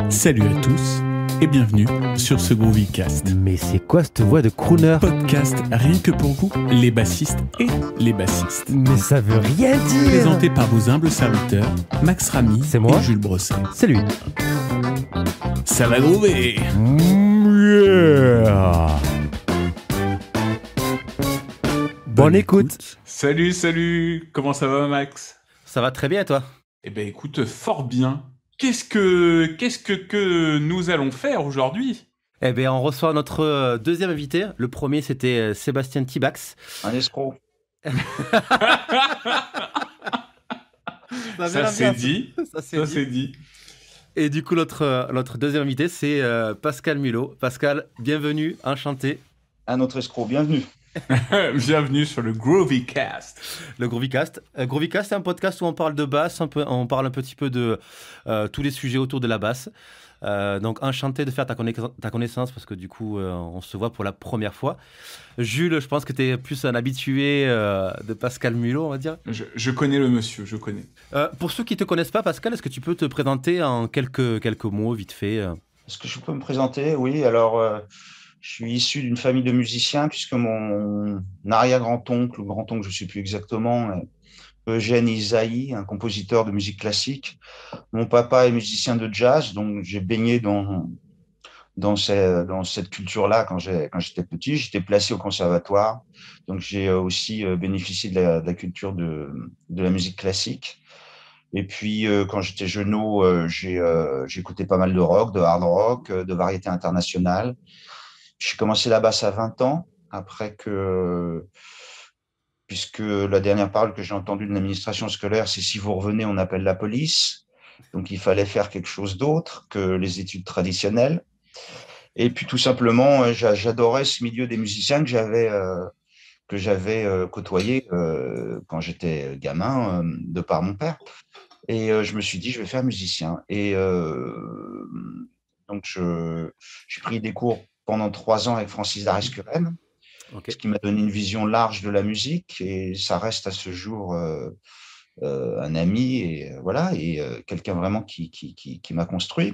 Salut à tous et bienvenue sur ce Groovycast. Mais c'est quoi cette voix de crooner? Podcast rien que pour vous, les bassistes et les bassistes. Mais ça veut rien dire. Présenté par vos humbles serviteurs, Max Ramy C'est moi. et Jules Brosset. C'est lui. Ça va groover. Yeah. Bonne écoute. Salut, comment ça va Max? Ça va très bien toi? Eh ben écoute, fort bien. Qu'est-ce que nous allons faire aujourd'hui? Eh bien, on reçoit notre deuxième invité. Le premier, c'était Sébastien Tibax. Un escroc. Ça c'est dit. Ça Ça c'est dit. Et du coup, notre deuxième invité, c'est Pascal Mulot. Pascal, bienvenue, enchanté. Un autre escroc, bienvenue. Bienvenue sur le Groovycast. Le Groovycast. Groovycast, c'est un podcast où on parle de basse, on parle un petit peu de tous les sujets autour de la basse. Donc, enchanté de faire ta connaissance parce que du coup, on se voit pour la première fois. Jules, je pense que tu es plus un habitué de Pascal Mulot, on va dire. Je connais le monsieur, je connais. Pour ceux qui ne te connaissent pas, Pascal, est-ce que tu peux te présenter en quelques mots, vite fait Est-ce que je peux me présenter? Oui, alors je suis issu d'une famille de musiciens puisque mon arrière-grand-oncle ou grand-oncle, je ne sais plus exactement, Eugène Ysaÿe, un compositeur de musique classique. Mon papa est musicien de jazz, donc j'ai baigné dans cette culture-là quand j'étais petit. J'étais placé au conservatoire, donc j'ai aussi bénéficié de la culture de la musique classique. Et puis, quand j'étais jeuneau, j'écoutais pas mal de rock, de hard rock, de variété internationale. J'ai commencé la basse à 20 ans, puisque la dernière parole que j'ai entendue de l'administration scolaire, c'est si vous revenez, on appelle la police. Donc, il fallait faire quelque chose d'autre que les études traditionnelles. Et puis, tout simplement, j'adorais ce milieu des musiciens que j'avais côtoyé quand j'étais gamin, de par mon père. Et je me suis dit, je vais faire musicien. Et donc, j'ai pris des cours pendant 3 ans avec Francis Darès-Curène, ce qui m'a donné une vision large de la musique. Et ça reste à ce jour un ami et quelqu'un vraiment qui m'a construit.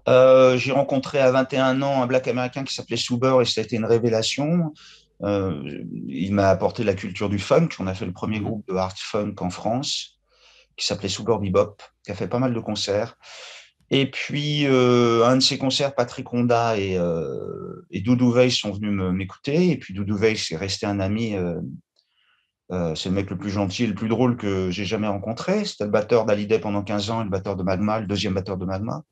J'ai rencontré à 21 ans un black américain qui s'appelait Suber et ça a été une révélation. Il m'a apporté la culture du funk. On a fait le premier groupe de hard funk en France qui s'appelait Suber Bebop, qui a fait pas mal de concerts. Et puis, un de ces concerts, Patrick Honda et Doudou Veil sont venus m'écouter. Et puis, Doudou Veil, c'est resté un ami. C'est le mec le plus gentil et le plus drôle que j'ai jamais rencontré. C'était le batteur d'Hallyday pendant 15 ans et le batteur de Magma, le deuxième batteur de Magma.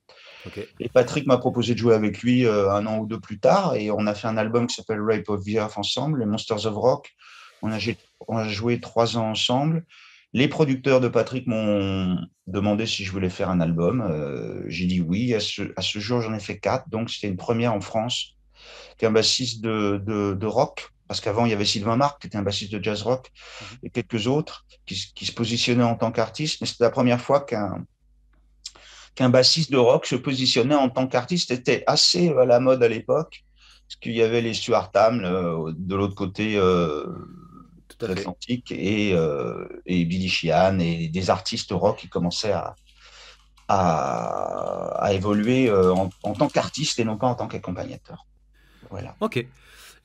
Okay. Et Patrick m'a proposé de jouer avec lui 1 an ou 2 plus tard. Et on a fait un album qui s'appelle Rape of the Earth ensemble, les Monsters of Rock. On a joué 3 ans ensemble. Les producteurs de Patrick m'ont demandé si je voulais faire un album. J'ai dit oui. À ce jour, j'en ai fait 4. Donc, c'était une première en France qu'un bassiste de rock. Parce qu'avant, il y avait Sylvain Marc, qui était un bassiste de jazz rock, et quelques autres qui se positionnaient en tant qu'artiste. Mais c'était la première fois qu'un bassiste de rock se positionnait en tant qu'artiste. C'était assez à la mode à l'époque, parce qu'il y avait les Stuart Hamm de l'autre côté de l'Atlantique et Billy Sheehan et des artistes rock qui commençaient à évoluer en tant qu'artiste et non pas en tant qu'accompagnateur. Voilà. Ok.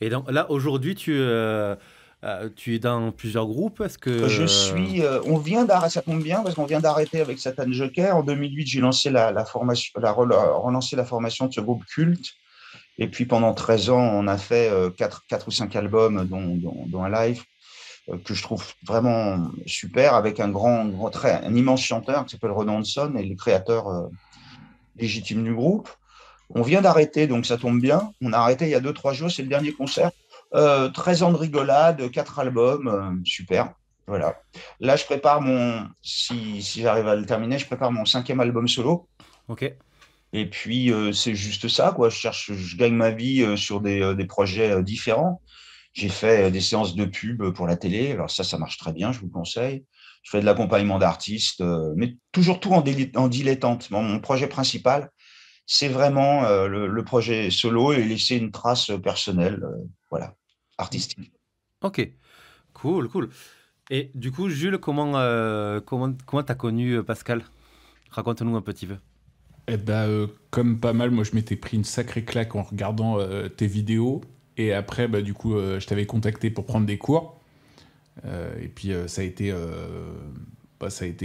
Et donc là, aujourd'hui, tu es dans plusieurs groupes. Est-ce que je suis on vient d'arrêter, ça tombe bien parce qu'on vient d'arrêter avec Satan Joker. En 2008, j'ai lancé relancé la formation de ce groupe culte. Et puis pendant 13 ans, on a fait 4 ou 5 albums, dont un live que je trouve vraiment super, avec un immense chanteur qui s'appelle Ron Hanson et le créateur légitime du groupe. On vient d'arrêter, donc ça tombe bien. On a arrêté il y a 2-3 jours, c'est le dernier concert. 13 ans de rigolade, 4 albums, super. Voilà. Là, je prépare si j'arrive à le terminer, je prépare mon 5e album solo. Ok. Et puis, c'est juste ça, quoi. Je gagne ma vie sur des projets différents. J'ai fait des séances de pub pour la télé. Alors ça marche très bien, je vous le conseille. Je fais de l'accompagnement d'artistes, mais toujours tout en dilettante. Mon projet principal, c'est vraiment le projet solo et laisser une trace personnelle, artistique. Ok, cool. Et du coup, Jules, comment t'as connu Pascal? Raconte-nous un petit peu. Eh ben, comme pas mal, moi je m'étais pris une sacrée claque en regardant tes vidéos. Et après, bah, du coup, je t'avais contacté pour prendre des cours. Et puis ça a été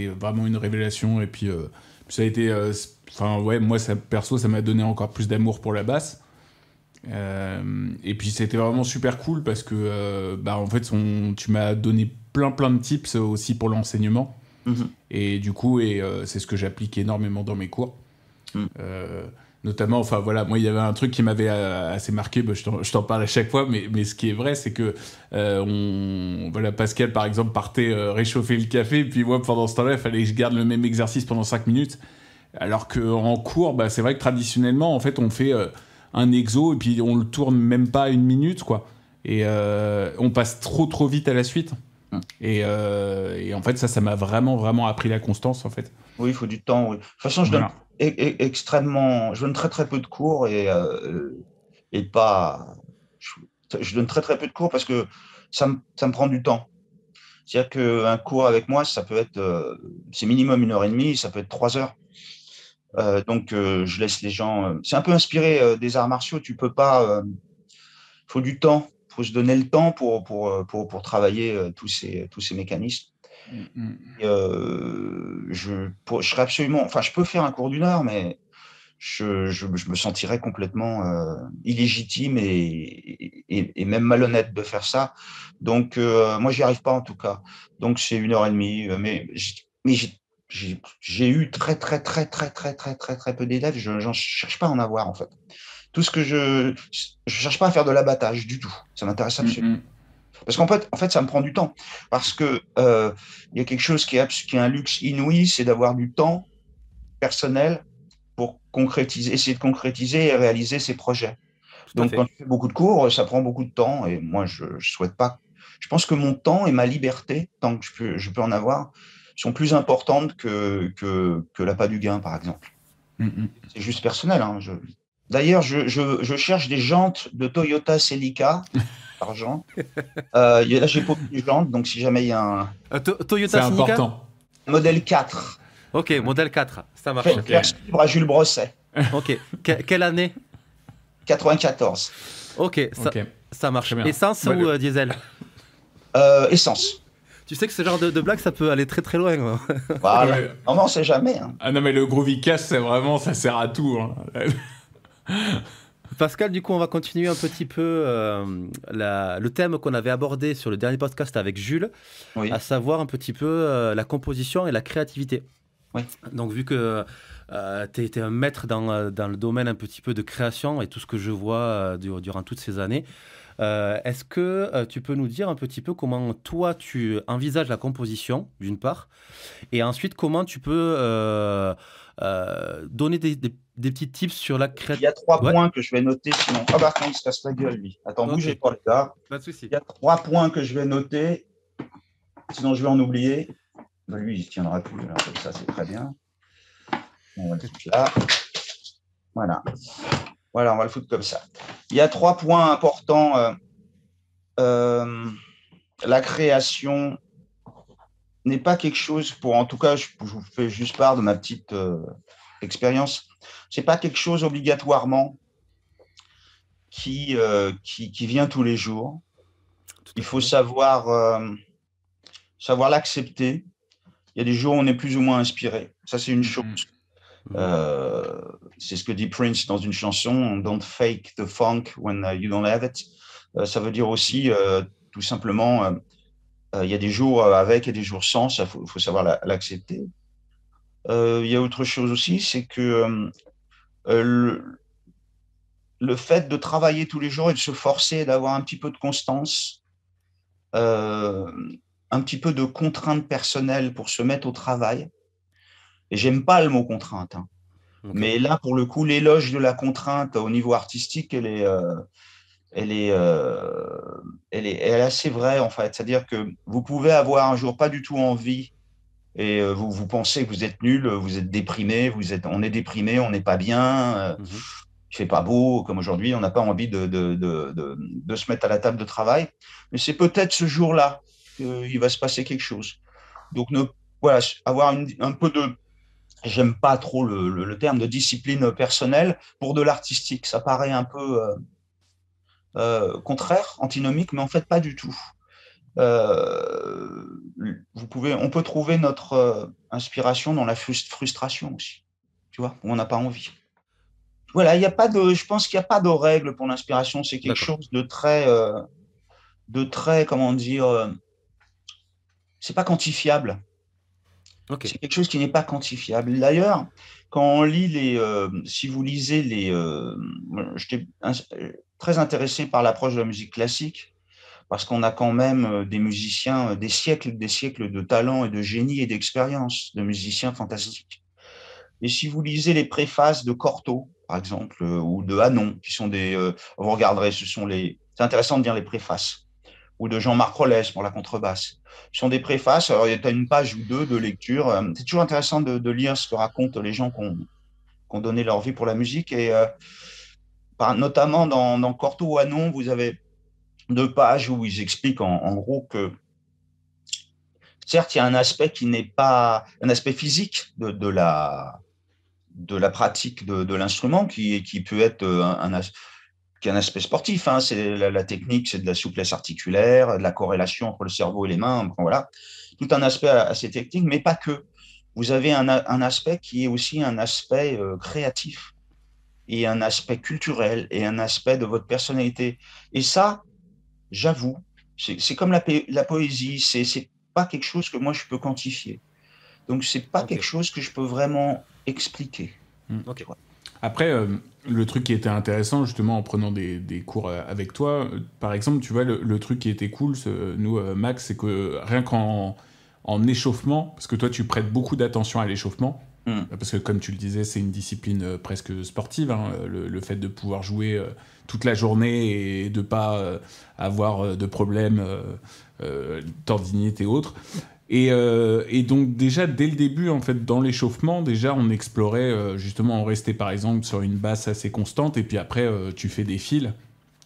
vraiment une révélation. Et puis ça a été, enfin ouais, moi ça, perso, ça m'a donné encore plus d'amour pour la basse. Et puis c'était vraiment super cool parce que bah, en fait, tu m'as donné plein de tips aussi pour l'enseignement. Mhm. Et du coup, c'est ce que j'applique énormément dans mes cours. Mm. Notamment, enfin voilà, moi il y avait un truc qui m'avait assez marqué, bah, je t'en parle à chaque fois, mais ce qui est vrai, c'est que voilà, Pascal par exemple partait réchauffer le café, puis moi pendant ce temps-là, il fallait que je garde le même exercice pendant 5 minutes. Alors qu'en cours, bah, c'est vrai que traditionnellement, en fait, on fait un exo et puis on le tourne même pas 1 minute, quoi. Et on passe trop vite à la suite. Mm. Et en fait, ça m'a vraiment appris la constance, en fait. Oui, il faut du temps. Oui. De toute façon, je donne Voilà. je donne très peu de cours et pas. Je donne très peu de cours parce que ça me prend du temps. C'est-à-dire qu'un cours avec moi, ça peut être, c'est minimum 1 heure et demie, ça peut être 3 heures. Donc, je laisse les gens. C'est un peu inspiré des arts martiaux. Tu peux pas. Il faut du temps. Il faut se donner le temps pour travailler tous ces mécanismes. Et, je serais absolument. Enfin, je peux faire un cours d'1 heure, mais je me sentirais complètement illégitime et même malhonnête de faire ça. Donc, moi, j'y arrive pas en tout cas. Donc, c'est 1 heure et demie. Mais j'ai eu très peu d'élèves. Je ne cherche pas à en avoir, en fait. Tout ce que je cherche pas à faire de l'abattage du tout. Ça m'intéresse absolument. Parce en fait, ça me prend du temps. Parce que il y a quelque chose qui est un luxe inouï, c'est d'avoir du temps personnel pour essayer de concrétiser et réaliser ses projets. Tout à Donc, quand fait. tu fais beaucoup de cours, ça prend beaucoup de temps. Et moi, je souhaite pas. Je pense que mon temps et ma liberté, tant que je peux en avoir, sont plus importantes que l'appât du gain, par exemple. C'est juste personnel. Hein. D'ailleurs, je cherche des jantes de Toyota Celica, argent. Là, j'ai pas de jantes, donc si jamais il y a un C'est Toyota Sinica? important. modèle 4, Ok, modèle 4, ça marche. Ok. faire suivre à Jules Brosset, Ok, quelle année? 94. Ok, Ok. ça marche. Très bien. Essence Moi, ou diesel? Essence. Tu sais que ce genre de blague, ça peut aller très loin. Hein. Voilà. Ouais. Non, mais on sait jamais. Hein. Ah non, mais le Groovy Cast, c'est vraiment, ça sert à tout. Hein. Pascal, du coup, on va continuer un petit peu le thème qu'on avait abordé sur le dernier podcast avec Jules, Oui. à savoir un petit peu la composition et la créativité. Oui. Donc, vu que tu es un maître dans le domaine un petit peu de création et tout ce que je vois durant toutes ces années, est-ce que tu peux nous dire un petit peu comment toi tu envisages la composition, d'une part, et ensuite comment tu peux donner des petits tips sur la Il y créativité? a 3 Ouais, points que je vais noter, sinon. Ah bah, attends, il se casse la gueule, lui. Attends, bougez ok, pas, les gars. pas de souci. Il y a 3 points que je vais noter, sinon je vais en oublier. Bah, lui, il ne tiendra plus. Alors, comme ça, c'est très bien. On va le foutre là. Voilà. Voilà, on va le foutre comme ça. Il y a 3 points importants. La création n'est pas quelque chose pour, en tout cas, je vous fais juste part de ma petite expérience. C'est pas quelque chose obligatoirement qui vient tous les jours. Tout Il à faut fait. savoir l'accepter. Il y a des jours où on est plus ou moins inspiré. Ça, c'est une chose. C'est ce que dit Prince dans une chanson, Don't fake the funk when you don't have it. Ça veut dire aussi, tout simplement, il y a des jours avec et des jours sans, ça faut savoir l'accepter. Il y a autre chose aussi, c'est que le fait de travailler tous les jours et de se forcer d'avoir un petit peu de constance, un petit peu de contrainte personnelle pour se mettre au travail. Et j'aime pas le mot contrainte, hein. Ok. Mais là, pour le coup, l'éloge de la contrainte au niveau artistique, elle est, elle est assez vraie, en fait. C'est-à-dire que vous pouvez avoir un jour pas du tout envie et vous pensez que vous êtes nul, vous êtes déprimé, on est déprimé, on n'est pas bien, Mhm. il fait pas beau, comme aujourd'hui, on n'a pas envie de se mettre à la table de travail. Mais c'est peut-être ce jour-là qu'il va se passer quelque chose. Donc, voilà, avoir un peu j'aime pas trop le terme de discipline personnelle pour de l'artistique. Ça paraît un peu contraire, antinomique, mais en fait pas du tout. Euh, on peut trouver notre inspiration dans la frustration aussi, tu vois, où on n'a pas envie. Voilà, il y a pas de, je pense qu'il n'y a pas de règle pour l'inspiration. C'est quelque chose de très, comment dire, c'est pas quantifiable. Ok. C'est quelque chose qui n'est pas quantifiable. D'ailleurs, quand on lit si vous lisez j'étais très intéressé par l'approche de la musique classique parce qu'on a quand même des musiciens, des siècles de talent et de génie et d'expérience, de musiciens fantastiques. Et si vous lisez les préfaces de Cortot, par exemple, ou de Hanon, qui sont vous regarderez, c'est intéressant de lire les préfaces, ou de Jean-Marc Rollès pour la contrebasse. Ce sont des préfaces, alors il y a une page ou deux de lecture. C'est toujours intéressant de lire ce que racontent les gens qui ont donné leur vie pour la musique. Et notamment dans Cortot ou Hanon, vous avez 2 pages où ils expliquent en gros que certes, il y a un aspect qui n'est pas un aspect physique de la pratique de l'instrument qui peut être qui est un aspect sportif. Hein. C'est la technique, c'est de la souplesse articulaire, de la corrélation entre le cerveau et les mains. Enfin, voilà, tout un aspect assez technique, mais pas que. Vous avez un aspect qui est aussi un aspect créatif et un aspect culturel et un aspect de votre personnalité. Et ça, j'avoue, c'est comme la poésie. C'est pas quelque chose que moi je peux quantifier. Donc c'est pas quelque chose que je peux vraiment expliquer. Ok. Après, le truc qui était intéressant, justement, en prenant des cours avec toi, par exemple, tu vois, le truc qui était cool, nous, Max, c'est que rien en échauffement, parce que toi, tu prêtes beaucoup d'attention à l'échauffement, parce que, comme tu le disais, c'est une discipline presque sportive, hein, le fait de pouvoir jouer toute la journée et de pas avoir de problèmes, tendinite et autres. Et donc déjà dès le début, en fait, dans l'échauffement, déjà on explorait justement, on restait par exemple sur une basse assez constante, et puis après tu fais des fils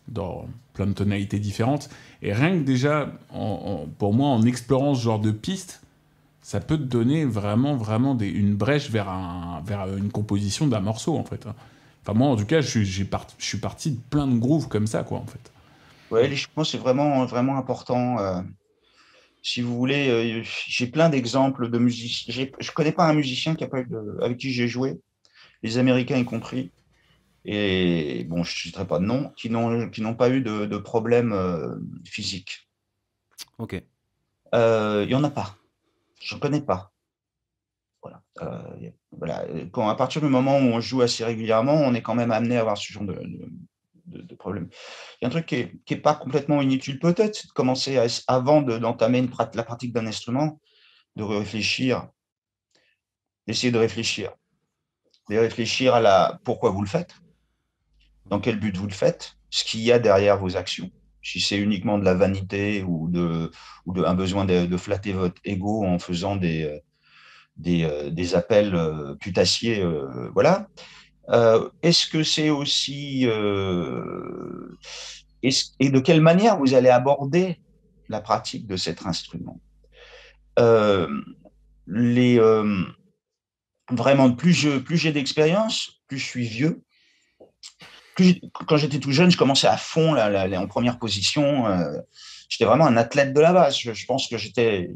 dans plein de tonalités différentes. Et rien que déjà, pour moi, en explorant ce genre de piste, ça peut te donner vraiment une brèche vers une composition d'un morceau, en fait. Enfin moi, en tout cas, je suis parti de plein de grooves comme ça, quoi, en fait. Ouais, l'échauffement, c'est vraiment important. Si vous voulez, j'ai plein d'exemples de musiciens. Je connais pas un musicien avec qui j'ai joué, les Américains y compris, et bon, je ne citerai pas de nom, qui n'ont pas eu de problème physique. Ok. Il y en a pas. Je ne connais pas. Voilà. Voilà. À partir du moment où on joue assez régulièrement, on est quand même amené à avoir ce genre de problème. Il y a un truc qui est pas complètement inutile peut-être, c'est de commencer avant d'entamer la pratique d'un instrument, de réfléchir, d'essayer de réfléchir à pourquoi vous le faites, dans quel but vous le faites, ce qu'il y a derrière vos actions. Si c'est uniquement de la vanité ou un besoin de flatter votre ego en faisant des appels putassiers, voilà. Est-ce que c'est aussi et de quelle manière vous allez aborder la pratique de cet instrument? euh, les, Vraiment, plus j'ai d'expérience, plus je suis vieux. Quand j'étais tout jeune, je commençais à fond en première position. J'étais vraiment un athlète de la base. Je pense que j'étais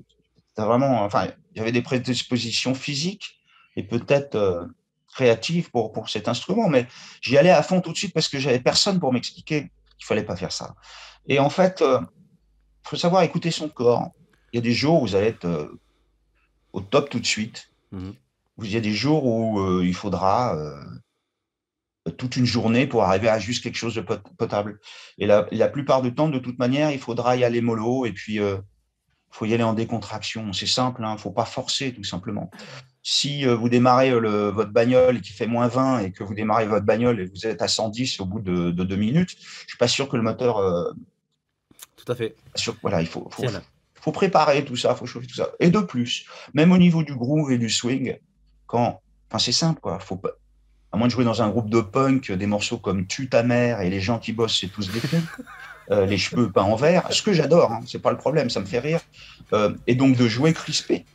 vraiment. Enfin, j'avais des prédispositions physiques et peut-être créatives pour cet instrument, mais j'y allais à fond tout de suite parce que j'avais personne pour m'expliquer qu'il fallait pas faire ça. Et en fait, faut savoir écouter son corps. Il y a des jours où vous allez être au top tout de suite. Il y a des jours où il faudra toute une journée pour arriver à juste quelque chose de potable. Et la plupart du temps, de toute manière, il faudra y aller mollo et puis faut y aller en décontraction. C'est simple, hein, faut pas forcer tout simplement. Si vous démarrez votre bagnole et qu'il fait -20 et que vous démarrez votre bagnole et vous êtes à 110 au bout de 2 minutes, je suis pas sûr que le moteur. Tout à fait. Voilà, il faut préparer tout ça, il faut chauffer tout ça. Et de plus, même au niveau du groove et du swing, c'est simple, quoi. Faut pas, à moins de jouer dans un groupe de punk, des morceaux comme Tue ta mère et les gens qui bossent, c'est tous des cons. Les cheveux peints en vert, ce que j'adore, hein, c'est pas le problème, ça me fait rire. Et donc de jouer crispé.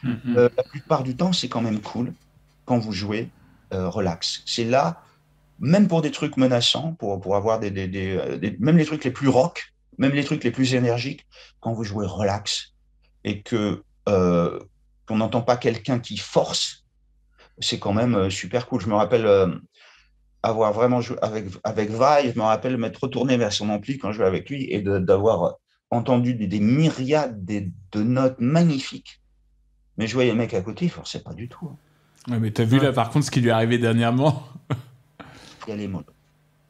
Mhm. La plupart du temps, c'est quand même cool quand vous jouez relax. C'est là, même pour des trucs menaçants, pour avoir même les trucs les plus rock, même les trucs les plus énergiques, quand vous jouez relax et qu'on n'entend pas quelqu'un qui force, c'est quand même super cool. Je me rappelle avoir vraiment joué avec Vai, je me rappelle m'être retourné vers son ampli quand je jouais avec lui et d'avoir entendu des myriades de notes magnifiques. Mais je voyais le mec à côté, il ne forçait pas du tout, hein. Ouais, mais t'as vu Ouais. là par contre ce qui lui est arrivé dernièrement? Il y a les mots.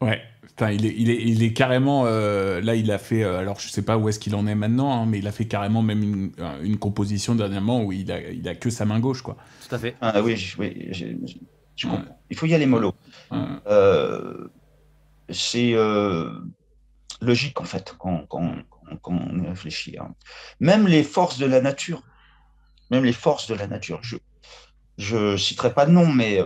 Ouais. Putain, il est carrément là il a fait alors je sais pas où est-ce qu'il en est maintenant hein, mais il a fait carrément même une composition dernièrement où il a que sa main gauche quoi. Tout à fait. Ah oui, je Ouais, comprends. Il faut y aller mollo. ouais. Euh, c'est logique en fait quand on y réfléchit, hein. Même les forces de la nature, même les forces de la nature. Je citerai pas de nom, mais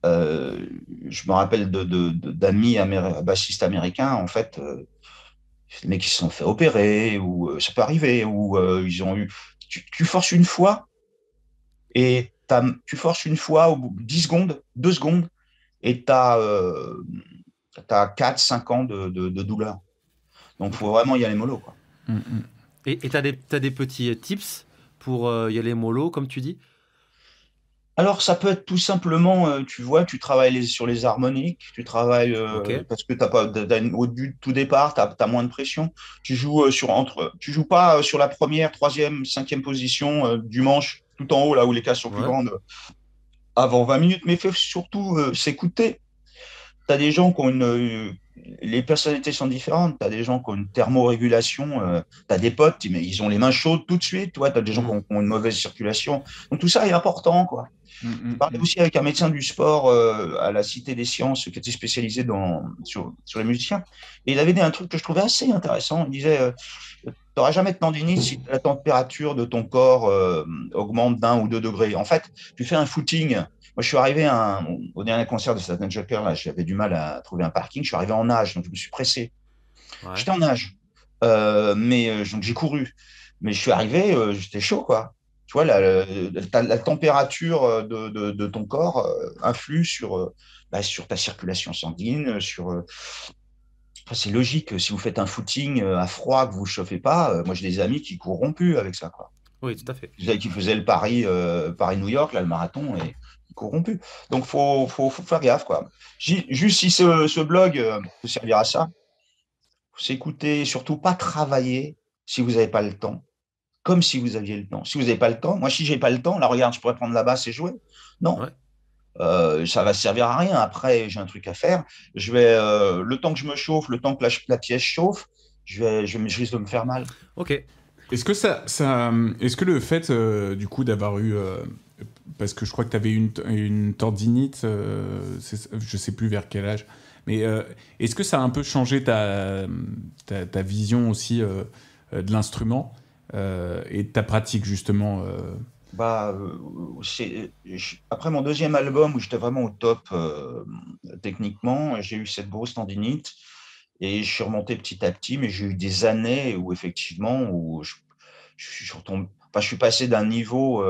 euh, je me rappelle d'amis bassistes américains en fait, les mecs qui se sont fait opérer ou ça peut arriver ou ils ont eu. Tu forces une fois et tu forces une fois au bout de 10 secondes, 2 secondes et tu as, 4-5 ans de douleur. Donc, il Ok. faut vraiment y aller mollo, quoi. Mm, mm. Et t'as des petits tips pour y aller mollo, comme tu dis? Alors, ça peut être tout simplement, tu vois, tu travailles sur les harmoniques, tu travailles Ok. parce que au tout départ, tu as moins de pression. Tu joues, tu joues pas sur la première, troisième, cinquième position du manche, tout en haut, là où les cases sont plus Ouais. grandes, avant 20 minutes, mais fais surtout s'écouter. Tu as des gens qui ont les personnalités sont différentes. Tu as des gens qui ont une thermorégulation. Tu as des potes, mais ils ont les mains chaudes tout de suite. Tu as des gens Mm. qui ont une mauvaise circulation. Donc tout ça est important, quoi. Mm, Je mm, parlais mm. aussi avec un médecin du sport à la Cité des Sciences qui était spécialisé sur les musiciens. Et il avait dit un truc que je trouvais assez intéressant. Il disait, tu n'auras jamais de tendinite si la température de ton corps augmente d'1 ou 2 degrés. En fait, tu fais un footing. Moi, je suis arrivé au dernier concert de Sgt. Joker, là, j'avais du mal à trouver un parking. Je suis arrivé en nage, donc je me suis pressé. Ouais. J'étais en nage, donc j'ai couru. Mais je suis arrivé, j'étais chaud, quoi. Tu vois, la température de ton corps influe sur ta circulation sanguine, enfin, c'est logique. Si vous faites un footing à froid, que vous ne chauffez pas, moi j'ai des amis qui courront plus avec ça, quoi. Oui, tout à fait. Qui faisaient le Paris-New York, là, le marathon, et ils courront plus. Donc, faut faire gaffe, quoi. Juste si ce blog peut servir à ça, s'écouter, surtout pas travailler si vous n'avez pas le temps, comme si vous aviez le temps. Si vous n'avez pas le temps, moi, si j'ai pas le temps, là, regarde, je pourrais prendre la basse et jouer. Non, Ouais. ça va servir à rien. Après, j'ai un truc à faire. Le temps que je me chauffe, le temps que la pièce chauffe, je risque de me faire mal. Ok. Est-ce que est-ce que le fait du coup d'avoir eu parce que je crois que tu avais une tendinite, je sais plus vers quel âge, mais est-ce que ça a un peu changé ta vision aussi de l'instrument et de ta pratique justement Bah, après mon deuxième album où j'étais vraiment au top techniquement, j'ai eu cette grosse tendinite et je suis remonté petit à petit, mais j'ai eu des années où effectivement je suis retombé, enfin, je suis passé d'un niveau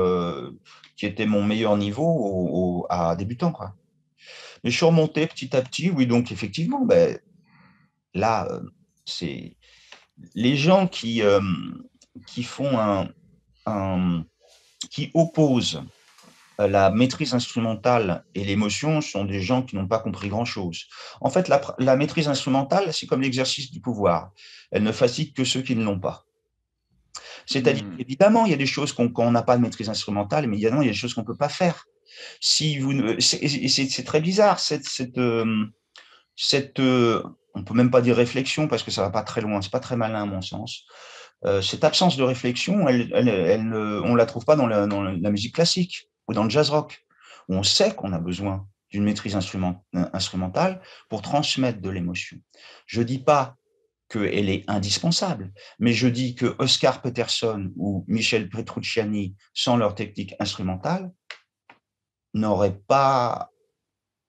qui était mon meilleur niveau à débutant, quoi. Mais je suis remonté petit à petit, oui, donc effectivement, ben, là, c'est les gens qui font un- qui opposent la maîtrise instrumentale et l'émotion sont des gens qui n'ont pas compris grand-chose. En fait, la maîtrise instrumentale, c'est comme l'exercice du pouvoir. Elle ne fatigue que ceux qui ne l'ont pas. C'est-à-dire, Hmm. évidemment, il y a des choses qu'on n'a pas de maîtrise instrumentale, mais évidemment, il y a des choses qu'on ne peut pas faire. Si vous ne, c'est très bizarre, on peut même pas dire réflexion parce que ça va pas très loin, c'est pas très malin à mon sens. Cette absence de réflexion, on la trouve pas dans la musique classique ou dans le jazz rock, où on sait qu'on a besoin d'une maîtrise instrumentale pour transmettre de l'émotion. Je dis pas qu'elle est indispensable, mais je dis que Oscar Peterson ou Michel Petrucciani, sans leur technique instrumentale, n'auraient pas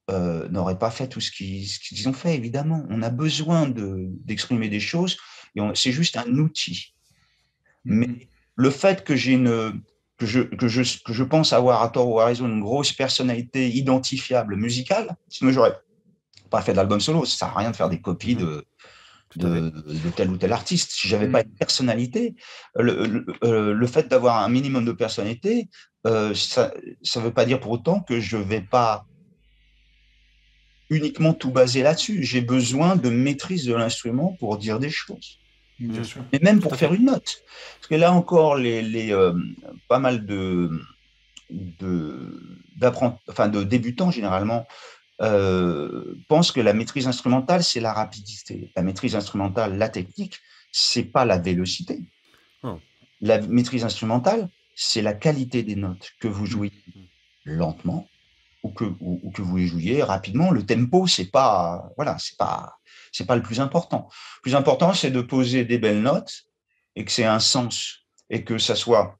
n'auraient pas fait tout ce qu'ils ont fait, évidemment. On a besoin d'exprimer des choses et c'est juste un outil. Hmm. Mais le fait que j'ai que je pense avoir à tort ou à raison une grosse personnalité identifiable musicale, sinon j'aurais pas fait d'album solo. Ça sert à rien de faire des copies de tel ou tel artiste. Si j'avais pas une personnalité, le fait d'avoir un minimum de personnalité, ça veut pas dire pour autant que je vais pas uniquement tout baser là-dessus. J'ai besoin de maîtrise de l'instrument pour dire des choses. Bien sûr. Et même pour faire une note. Parce que là encore, pas mal de débutants généralement pensent que la maîtrise instrumentale, c'est la rapidité. La maîtrise instrumentale, la technique, c'est pas la vélocité. Oh. La maîtrise instrumentale, c'est la qualité des notes, que vous jouiez lentement ou que vous les jouiez rapidement. Le tempo, c'est pas le plus important. Le plus important, c'est de poser des belles notes et que c'est un sens et que ça soit,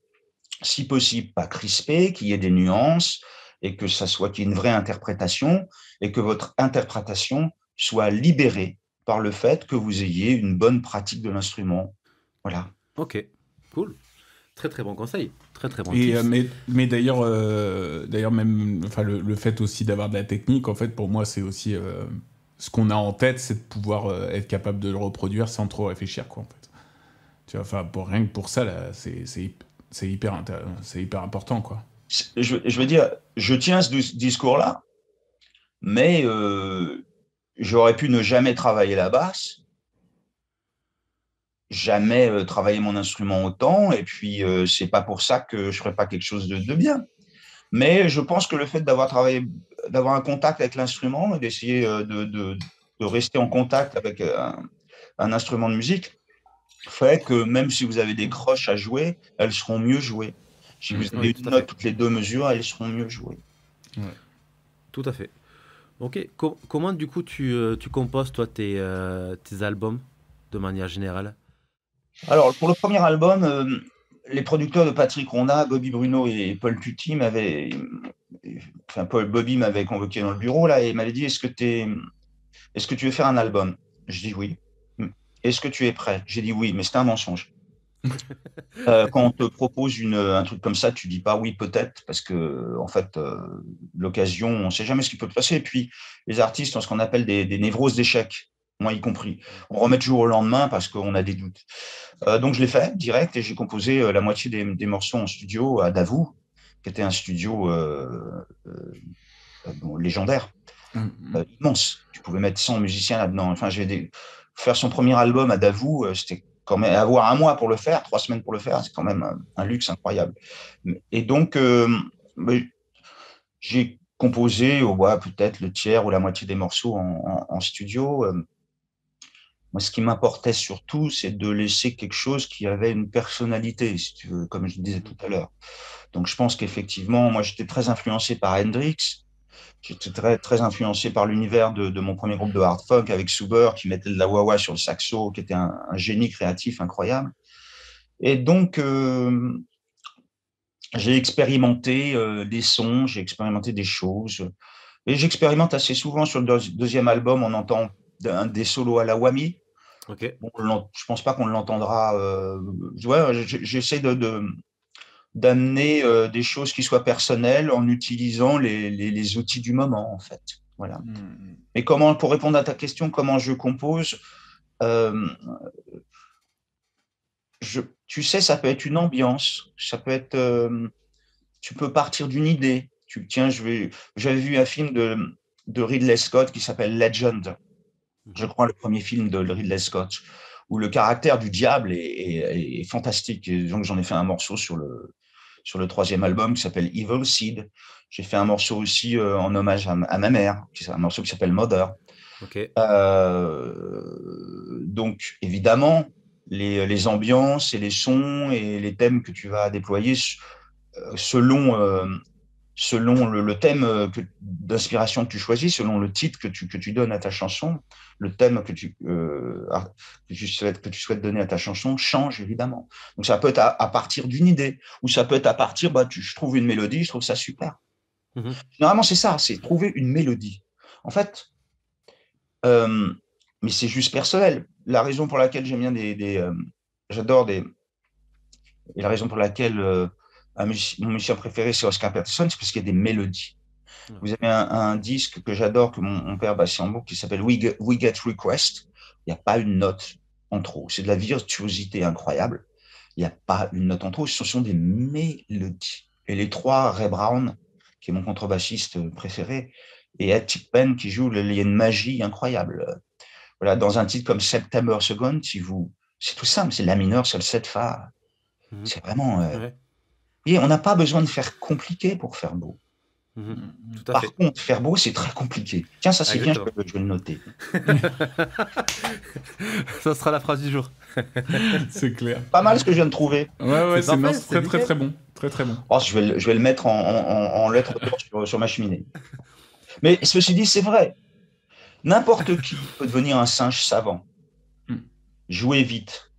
si possible, pas crispé, qu'il y ait des nuances et que ça soit qu'il y ait une vraie interprétation et que votre interprétation soit libérée par le fait que vous ayez une bonne pratique de l'instrument. Voilà. Ok, cool. Très très bon conseil. Très très bon Et, tips. mais d'ailleurs, même, enfin, le fait aussi d'avoir de la technique, en fait, pour moi, c'est aussi ce qu'on a en tête, c'est de pouvoir être capable de le reproduire sans trop réfléchir, quoi, en fait. Tu vois, enfin, rien que pour ça, là, c'est hyper important, quoi. Je veux dire, je tiens ce discours-là, mais j'aurais pu ne jamais travailler la basse, jamais travailler mon instrument autant, et puis c'est pas pour ça que je ferais pas quelque chose de bien. Mais je pense que le fait d'avoir un contact avec l'instrument et d'essayer de rester en contact avec un instrument de musique fait que même si vous avez des croches à jouer, elles seront mieux jouées. Si vous avez Oui, tout une à note fait. toutes les 2 mesures, elles seront mieux jouées. Ouais. Tout à fait. Ok, comment du coup tu composes toi tes albums de manière générale? Alors, pour le premier album, les producteurs de Patrick Ronda, Bobby Bruno et Paul Tutti Bobby m'avait convoqué dans le bureau là et m'avait dit est-ce que tu veux faire un album? Je dis oui. Est-ce que tu es prêt? J'ai dit oui, mais c'était un mensonge. Quand on te propose un truc comme ça, tu dis pas oui peut-être parce que en fait l'occasion, on sait jamais ce qui peut te passer. Et puis les artistes ont ce qu'on appelle des névroses d'échec, moi y compris. On remet toujours au lendemain parce qu'on a des doutes. Donc je l'ai fait direct et j'ai composé la moitié des morceaux en studio à Davout, qui était un studio légendaire, immense. Tu pouvais mettre 100 musiciens là-dedans. Enfin, faire son premier album à Davout, c'était quand même avoir un mois pour le faire, 3 semaines pour le faire, c'est quand même un luxe incroyable. Et donc, j'ai composé peut-être le tiers ou la moitié des morceaux en studio. Moi, ce qui m'importait surtout, c'est de laisser quelque chose qui avait une personnalité, si tu veux, comme je disais tout à l'heure. Donc, je pense qu'effectivement, moi, j'étais très influencé par Hendrix. J'étais très, très influencé par l'univers de mon premier groupe de hard folk avec Suber qui mettait de la wah-wah sur le saxo, qui était un génie créatif incroyable. Et donc, j'ai expérimenté des sons, j'ai expérimenté des choses. Et j'expérimente assez souvent sur le deuxième album, on entend des solos à la Whammy. Ok. Bon, je pense pas qu'on l'entendra. J'essaie d'amener des choses qui soient personnelles en utilisant les outils du moment, en fait. Voilà. Mais pour répondre à ta question, comment je compose, euh, tu sais, ça peut être une ambiance, ça peut être, tu peux partir d'une idée. J'avais vu un film de Ridley Scott qui s'appelle Legend, je crois le premier film de Ridley Scott, où le caractère du diable est fantastique. Et donc j'en ai fait un morceau sur le troisième album qui s'appelle Evil Seed. J'ai fait un morceau aussi en hommage à ma mère, un morceau qui s'appelle Mother. Ok. Donc, évidemment, les ambiances et les sons et les thèmes que tu vas déployer selon le thème d'inspiration que tu choisis, selon le titre que tu donnes à ta chanson, le thème que tu souhaites donner à ta chanson change évidemment. Donc, ça peut être à partir d'une idée ou ça peut être à partir, je trouve une mélodie, je trouve ça super. Mhm. Généralement, c'est ça, c'est trouver une mélodie. En fait, mais c'est juste personnel. La raison pour laquelle j'aime bien j'adore et la raison pour laquelle mon musicien préféré, c'est Oscar Peterson, c'est parce qu'il y a des mélodies. Ouais. Vous avez un disque que j'adore, que mon père Bastien en boucle, qui s'appelle We Get Request. Il n'y a pas une note en trop. C'est de la virtuosité incroyable. Il n'y a pas une note en trop. Ce sont des mélodies. Et les trois, Ray Brown, qui est mon contrebassiste préféré, et Ed Chipman, qui joue, il y a une magie incroyable. Voilà, dans un titre comme September Second, c'est tout simple, c'est la mineur sur le 7 Fa. C'est vraiment. Ouais. Et on n'a pas besoin de faire compliqué pour faire beau. Tout à Par fait. contre, faire beau, c'est très compliqué. Tiens, ça c'est bien, je vais le noter. Ça sera la phrase du jour. C'est clair. Pas mal ce que je viens de trouver. Ouais, C'est parfait, c'est très, très bon. Très, très bon. Oh, je vais le mettre en lettres d'or sur ma cheminée. Mais ceci dit, c'est vrai. N'importe qui peut devenir un singe savant. Jouer vite,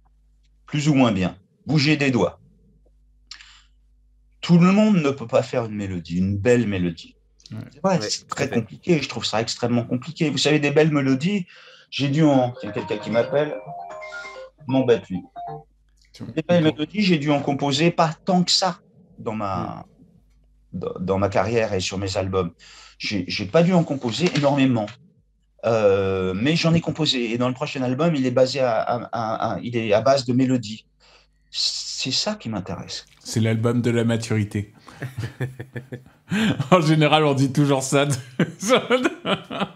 plus ou moins bien, bouger des doigts. Tout le monde ne peut pas faire une mélodie, une belle mélodie. Ouais. C'est vrai, c'est très compliqué. Je trouve ça extrêmement compliqué. Vous savez, des belles mélodies, j'ai dû en... Il y a quelqu'un qui m'appelle, m'embête lui. Des belles mélodies, j'ai dû en composer pas tant que ça dans ma carrière et sur mes albums. J'ai pas dû en composer énormément. Mais j'en ai composé. Et dans le prochain album, il est basé il est à base de mélodies. C'est ça qui m'intéresse. C'est l'album de la maturité. En général, on dit toujours ça.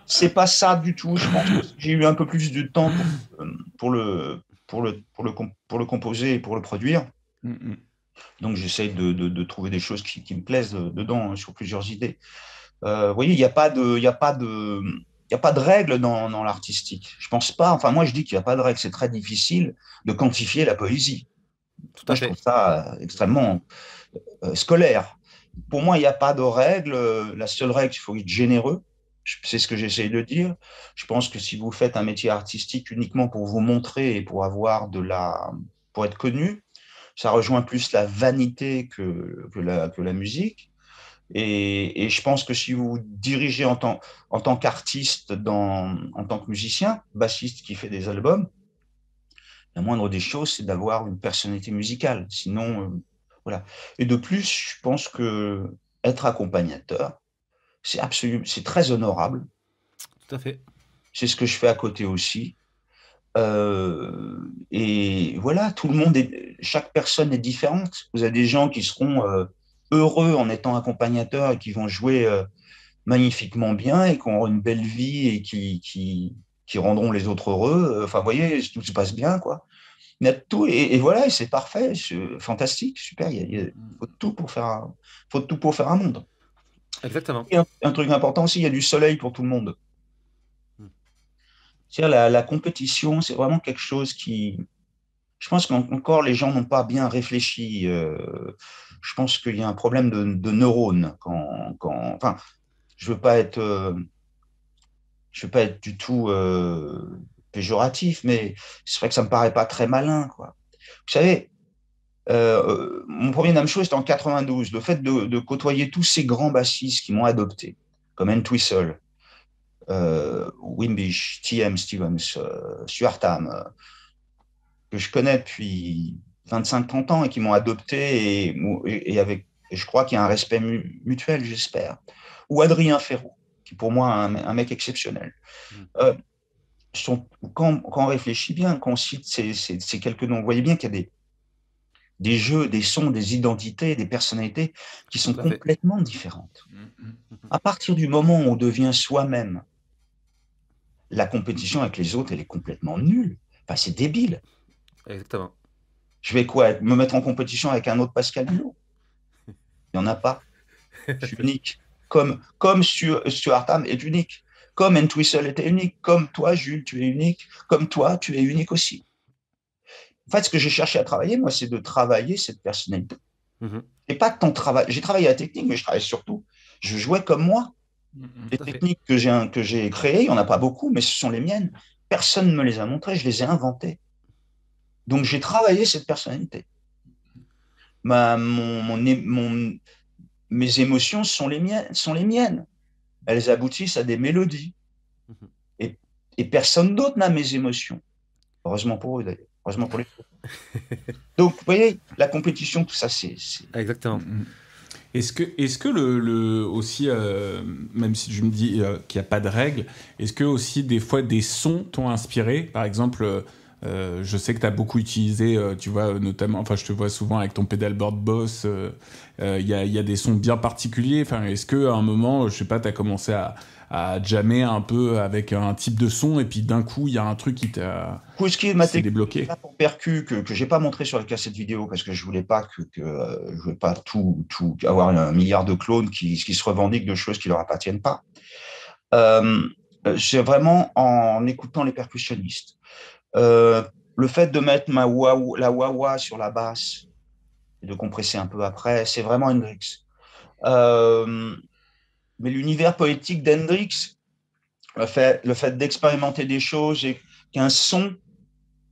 C'est pas ça du tout. Je pense que j'ai eu un peu plus de temps pour le composer et pour le produire. Donc j'essaye de trouver des choses qui me plaisent dedans, sur plusieurs idées. Vous voyez, il n'y a pas de règle dans l'artistique. Je pense pas. Enfin, moi, je dis qu'il n'y a pas de règle. C'est très difficile de quantifier la poésie. Moi, je trouve ça extrêmement scolaire. Pour moi, il n'y a pas de règle. La seule règle, il faut être généreux. C'est ce que j'essaye de dire. Je pense que si vous faites un métier artistique uniquement pour vous montrer et pour pour être connu, ça rejoint plus la vanité que la musique. Et je pense que si vous vous dirigez en tant qu'artiste, en tant que musicien, bassiste qui fait des albums, la moindre des choses, c'est d'avoir une personnalité musicale. Sinon, voilà. Et de plus, je pense que être accompagnateur, c'est très honorable. Tout à fait. C'est ce que je fais à côté aussi. Et voilà, chaque personne est différente. Vous avez des gens qui seront heureux en étant accompagnateurs et qui vont jouer magnifiquement bien et qui auront une belle vie et qui rendront les autres heureux. Enfin, vous voyez, tout se passe bien, quoi. Il y a tout, et voilà, et c'est parfait, c'est fantastique, super. Il faut tout pour faire un monde. Exactement. Et un truc important aussi, il y a du soleil pour tout le monde. C'est-à-dire la compétition, c'est vraiment quelque chose qui... Je pense qu'encore les gens n'ont pas bien réfléchi. Je pense qu'il y a un problème de neurones. Enfin, je veux pas être du tout péjoratif, mais c'est vrai que ça me paraît pas très malin, quoi. Vous savez, mon premier NAMM Show, c'était en 92. Le fait de côtoyer tous ces grands bassistes qui m'ont adopté, comme Entwistle, Wimbish, T.M. Stevens, Stuart Tam, que je connais depuis 25-30 ans et qui m'ont adopté et je crois qu'il y a un respect mutuel, j'espère. Ou Adrien Ferro, qui pour moi est un mec exceptionnel. Quand on réfléchit bien, quand on cite ces quelques noms, vous voyez bien qu'il y a des jeux, des sons, des identités, des personnalités qui sont complètement différentes. À partir du moment où on devient soi-même, la compétition avec les autres, elle est complètement nulle. Enfin, c'est débile. Exactement. Je vais me mettre en compétition avec un autre Pascal Hulot? Il n'y en a pas. Je suis unique. Comme Stuart Tam est unique. Comme Entwistle était unique. Comme toi, Jules, tu es unique. Comme toi, tu es unique aussi. En fait, ce que j'ai cherché à travailler, moi, c'est de travailler cette personnalité. Et pas tant travailler. J'ai travaillé la technique, mais je travaille surtout. Je jouais comme moi. Les techniques que j'ai créées, il n'y en a pas beaucoup, mais ce sont les miennes. Personne ne me les a montrées, je les ai inventées. Donc, j'ai travaillé cette personnalité. Mes émotions sont les miennes. Elles aboutissent à des mélodies. Et personne d'autre n'a mes émotions. Heureusement pour eux, d'ailleurs. Heureusement pour les Donc, vous voyez, la compétition, tout ça, c'est... Exactement. Est-ce que aussi, même si je me dis qu'il n'y a pas de règles, est-ce que aussi des fois des sons t'ont inspiré? Par exemple, je sais que tu as beaucoup utilisé, tu vois, notamment, enfin je te vois souvent avec ton pedalboard Boss, il y a des sons bien particuliers. Enfin, est-ce qu'à un moment, je sais pas, tu as commencé à jammer un peu avec un type de son et puis d'un coup, il y a un truc qui Ce qui est qui ma s'est technique débloqué? pour percu, que j'ai pas montré sur la cassette vidéo parce que je voulais pas je voulais pas avoir un milliard de clones qui se revendiquent de choses qui leur appartiennent pas. Euh, c'est vraiment en écoutant les percussionnistes. Euh, le fait de mettre la wah-wah sur la basse et de compresser un peu après, c'est vraiment Hendrix. Euh, mais l'univers poétique d'Hendrix, le fait d'expérimenter des choses et qu'un son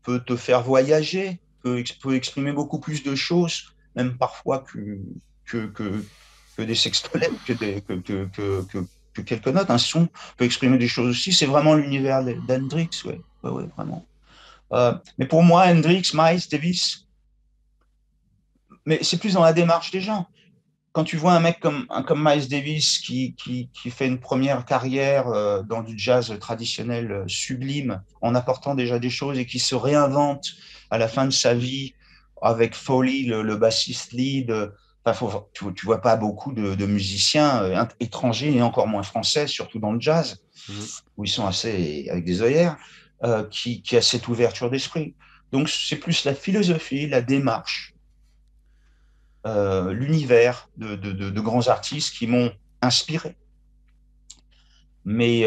peut te faire voyager, peut exprimer beaucoup plus de choses, même parfois que des sextolets, que quelques notes. Un son peut exprimer des choses aussi. C'est vraiment l'univers d'Hendrix, ouais. Ouais, ouais, vraiment. Mais pour moi, Hendrix, Miles Davis, mais c'est plus dans la démarche des gens. Quand tu vois un mec comme Miles Davis qui fait une première carrière dans du jazz traditionnel sublime, en apportant déjà des choses et qui se réinvente à la fin de sa vie avec Foley, le bassiste lead. Enfin, tu vois pas beaucoup de musiciens étrangers et encore moins français, surtout dans le jazz, où ils sont assez avec des œillères, qui a cette ouverture d'esprit. Donc c'est plus la philosophie, la démarche, l'univers de grands artistes qui m'ont inspiré. Mais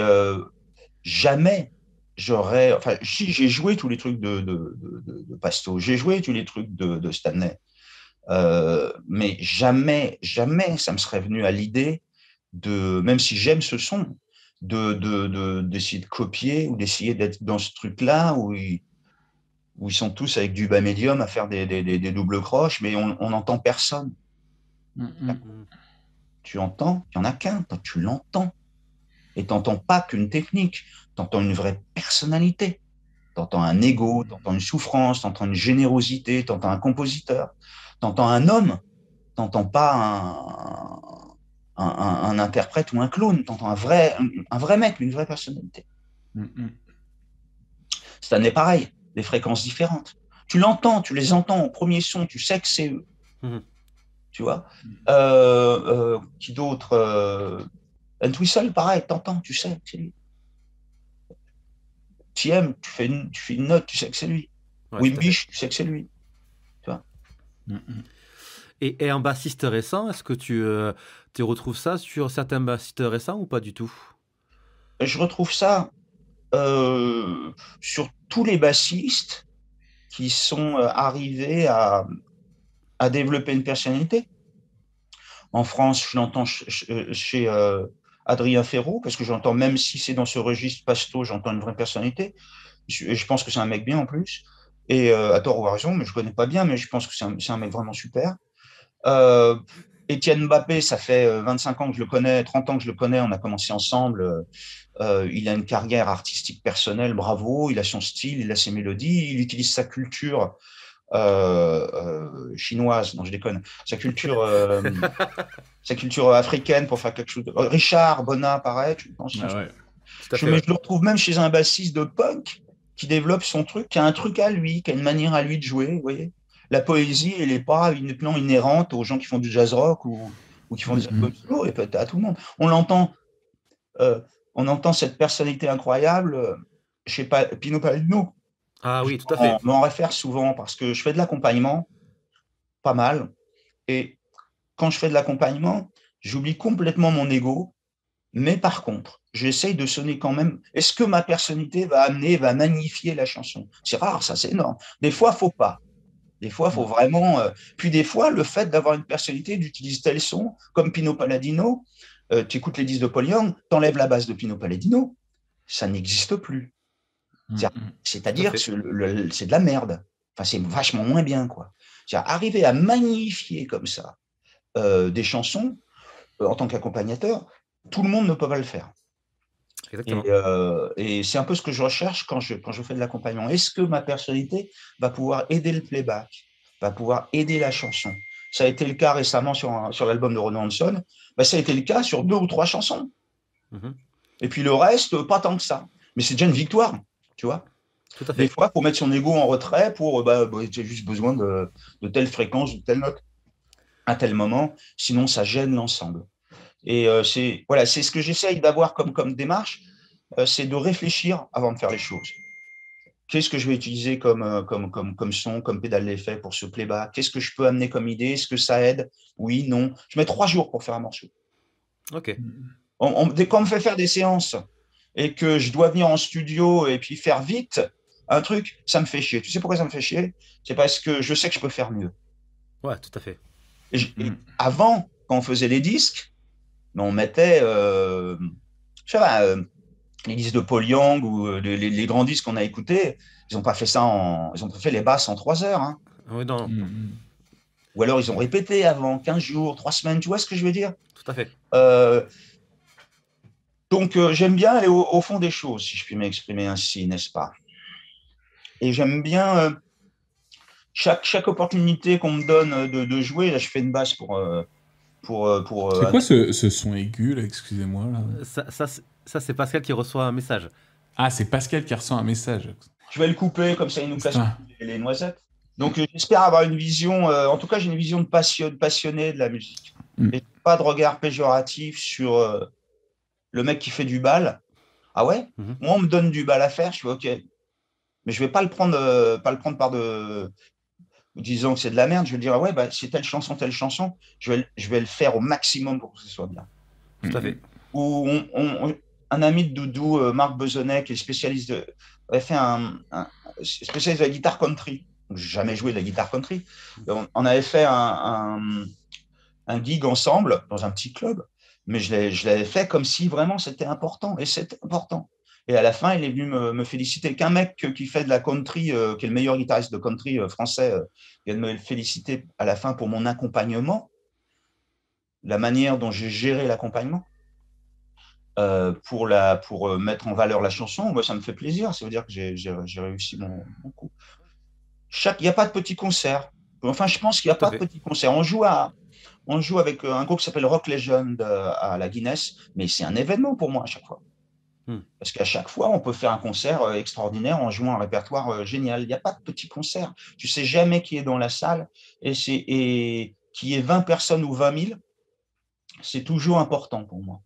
jamais j'aurais. Enfin, si j'ai joué tous les trucs de Pasto, j'ai joué tous les trucs de Stanley, mais jamais, jamais ça me serait venu à l'idée même si j'aime ce son, d'essayer de copier ou d'essayer d'être dans ce truc-là où ils sont tous avec du bas médium à faire des doubles croches, mais on n'entend personne. Tu entends, il n'y en a qu'un, tu l'entends. Et tu n'entends pas qu'une technique, tu entends une vraie personnalité. Tu entends un ego, tu entends une souffrance, tu entends une générosité, tu entends un compositeur, tu entends un homme, tu n'entends pas un interprète ou un clone, tu entends un vrai mec, une vraie personnalité. Ça n'est pareil, des fréquences différentes. Tu l'entends, tu les entends au premier son, tu sais que c'est eux. Tu vois qui d'autre Entwistle, pareil, t'entends, tu sais que c'est lui. TM, tu fais une note, tu sais que c'est lui. Ouais, Wimbish, tu sais que c'est lui. Tu vois et un bassiste récent, est-ce que tu retrouves ça sur certains bassistes récents ou pas du tout? Je retrouve ça sur tous les bassistes qui sont arrivés à développer une personnalité. En France, je l'entends chez Adrien Ferraud, parce que j'entends, même si c'est dans ce registre Pasto, j'entends une vraie personnalité. Je pense que c'est un mec bien en plus. Et à tort ou à raison, mais je ne connais pas bien, mais je pense que c'est un mec vraiment super. Étienne Mbappé, ça fait 25 ans que je le connais, 30 ans que je le connais, on a commencé ensemble. Il a une carrière artistique personnelle, bravo, il a son style, il a ses mélodies, il utilise sa culture chinoise, non je déconne, sa culture africaine pour faire quelque chose. Richard Bonnat, pareil, Ah ouais. je le retrouve même chez un bassiste de punk qui développe son truc, qui a un truc à lui, qui a une manière à lui de jouer, vous voyez. La poésie, elle n'est pas uniquement inhérente aux gens qui font du jazz rock ou qui font des albums solo, et peut-être à tout le monde. On entend cette personnalité incroyable chez Pino Palladino. Ah oui, tout à fait. On m'en réfère souvent parce que je fais de l'accompagnement, pas mal, et quand je fais de l'accompagnement, j'oublie complètement mon ego, mais par contre, j'essaye de sonner quand même. Est-ce que ma personnalité va magnifier la chanson? C'est rare, ça, c'est énorme. Des fois, faut pas. Des fois, il faut vraiment. Puis des fois, le fait d'avoir une personnalité, d'utiliser tel son, comme Pino Palladino, tu écoutes les disques de Paul Young, t'enlèves la base de Pino Palladino, ça n'existe plus. C'est-à-dire que c'est de la merde. Enfin, c'est vachement moins bien, quoi. Arriver à magnifier comme ça des chansons en tant qu'accompagnateur, tout le monde ne peut pas le faire. Exactement. Et c'est un peu ce que je recherche quand je fais de l'accompagnement. Est-ce que ma personnalité va pouvoir aider le playback, va pouvoir aider la chanson? Ça a été le cas récemment sur l'album de Ron Hanson. Ben, ça a été le cas sur 2 ou 3 chansons. Mhm. Et puis le reste, pas tant que ça. Mais c'est déjà une victoire, tu vois. Tout à Des fait. fois, pour mettre son ego en retrait, j'ai juste besoin de telle fréquence, de telle note à tel moment, sinon ça gêne l'ensemble. Et c'est ce que j'essaye d'avoir comme démarche, c'est de réfléchir avant de faire les choses. Qu'est-ce que je vais utiliser comme son, comme pédale d'effet pour ce playback? Qu'est-ce que je peux amener comme idée? Est-ce que ça aide? Oui, non. Je mets 3 jours pour faire un morceau. Ok. Quand on me fait faire des séances et que je dois venir en studio et puis faire vite un truc, ça me fait chier. Tu sais pourquoi ça me fait chier? C'est parce que je sais que je peux faire mieux. Ouais, tout à fait. Et avant, quand on faisait les disques, on mettait je sais pas, les disques de Paul Young ou les grands disques qu'on a écoutés, ils n'ont pas fait ils ont pas fait les basses en 3 heures. Hein. Oui, non, Ou alors ils ont répété avant 15 jours, 3 semaines, tu vois ce que je veux dire? tout à fait. Donc j'aime bien aller au fond des choses, si je puis m'exprimer ainsi, n'est-ce pas? Et j'aime bien chaque opportunité qu'on me donne de jouer. Là, je fais une basse pour C'est quoi ce son aigu, là? Excusez-moi, là. Ça, c'est Pascal qui reçoit un message. Ah, c'est Pascal qui reçoit un message. Je vais le couper, comme ça il nous casse Putain. les noisettes. Donc j'espère avoir une vision, en tout cas j'ai une vision de passionné de la musique. Et pas de regard péjoratif sur le mec qui fait du bal. Ah ouais? Moi on me donne du bal à faire, je suis ok. Mais je vais pas le prendre par disant que c'est de la merde, je vais dire, ah ouais, bah, c'est telle chanson, je vais le faire au maximum pour que ce soit bien. Tout à fait. Ou un ami de Doudou, Marc Besonnet, qui est spécialiste avait fait un spécialiste de la guitare country. J'ai jamais joué de la guitare country. On avait fait un gig ensemble dans un petit club, mais je l'avais fait comme si vraiment c'était important, et c'est important. Et à la fin, il est venu me féliciter. Qu'un mec qui fait de la country, qui est le meilleur guitariste de country français, vient de me féliciter à la fin pour mon accompagnement, la manière dont j'ai géré l'accompagnement, pour mettre en valeur la chanson. Moi, ça me fait plaisir. Ça veut dire que j'ai réussi mon coup. Il n'y a pas de petit concert. Enfin, je pense qu'il n'y a pas de petit concert. On joue avec un groupe qui s'appelle Rock Legend à la Guinness, mais c'est un événement pour moi à chaque fois. Parce qu'à chaque fois, on peut faire un concert extraordinaire en jouant un répertoire génial. Il n'y a pas de petit concert. Tu sais jamais qui est dans la salle, et qu'il y ait 20 personnes ou 20 000, c'est toujours important pour moi.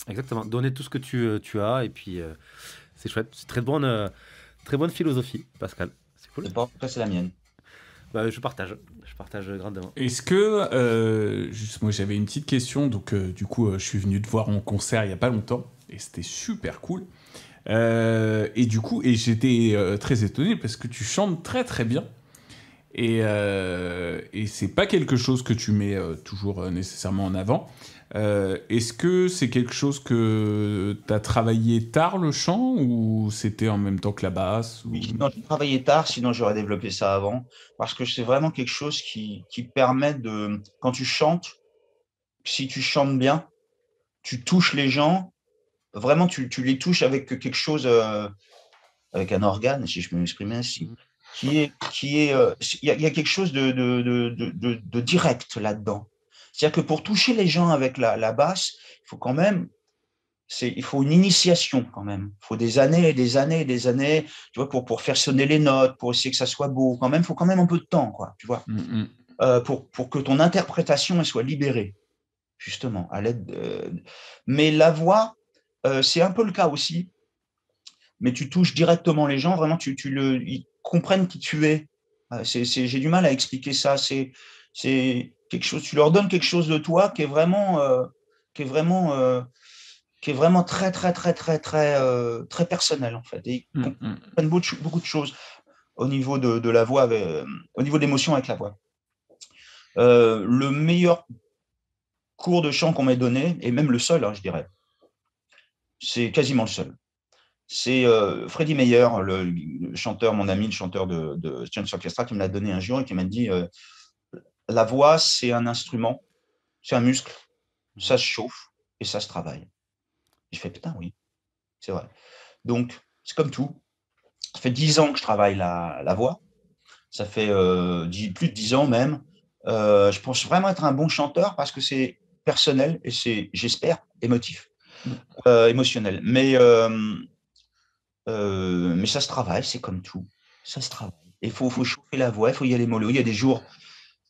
Exactement. Donner tout ce que tu as, et puis c'est chouette. C'est très bonne philosophie, Pascal. C'est cool. C'est la mienne. Bah, je partage grandement. Est-ce que, juste, moi j'avais une petite question, donc du coup je suis venu te voir en concert il n'y a pas longtemps, et c'était super cool. Et du coup, j'étais très étonné parce que tu chantes très très bien. Et c'est pas quelque chose que tu mets toujours nécessairement en avant. Est-ce que c'est quelque chose que tu as travaillé tard, le chant, ou c'était en même temps que la basse ou... Oui, non, j'ai travaillé tard, sinon j'aurais développé ça avant. Parce que c'est vraiment quelque chose qui permet de... Quand tu chantes, si tu chantes bien, tu touches les gens. Vraiment, tu les touches avec quelque chose, avec un organe, si je peux m'exprimer ainsi, il y a quelque chose de direct là-dedans. C'est-à-dire que pour toucher les gens avec la basse, il faut quand même, il faut une initiation quand même. Il faut des années et des années et des années, tu vois, pour faire sonner les notes, pour essayer que ça soit beau. Quand même, il faut quand même un peu de temps, quoi, tu vois, pour que ton interprétation elle soit libérée, justement, à l'aide. Mais la voix, c'est un peu le cas aussi. Mais tu touches directement les gens, vraiment, ils comprennent qui tu es. J'ai du mal à expliquer ça. C'est quelque chose, tu leur donnes quelque chose de toi qui est vraiment très, très, très, très, très, très personnel, en fait. Et ils comprennent beaucoup de choses au niveau de la voix, au niveau d'émotion avec la voix. Le meilleur cours de chant qu'on m'ait donné, et même le seul, hein, je dirais, c'est quasiment le seul. C'est Freddie Mayer, le chanteur, mon ami, le chanteur de Strange Orchestra, qui me l'a donné un jour et qui m'a dit la voix, c'est un instrument, c'est un muscle, ça se chauffe et ça se travaille. J'ai fait putain, oui. c'est vrai. Donc, c'est comme tout. Ça fait 10 ans que je travaille la voix. Ça fait plus de 10 ans même. Je pense vraiment être un bon chanteur parce que c'est personnel et c'est, j'espère, émotif, émotionnel. Mais ça se travaille, c'est comme tout. Ça se travaille. Il faut chauffer la voix, il faut y aller mollo. Il y a des jours,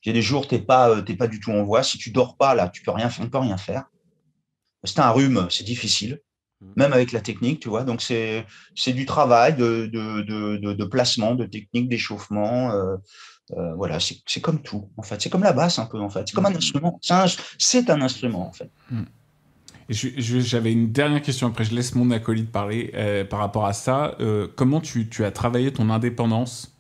t'es pas du tout en voix. Si tu dors pas, là, on peut rien faire. C'est un rhume, c'est difficile, même avec la technique, tu vois. Donc, c'est du travail de placement, de technique, d'échauffement. Voilà, c'est comme tout, en fait. C'est comme la basse, un peu, en fait. C'est comme un instrument. C'est un instrument, en fait. Et j'avais une dernière question, après je laisse mon acolyte parler par rapport à ça. Comment tu as travaillé ton indépendance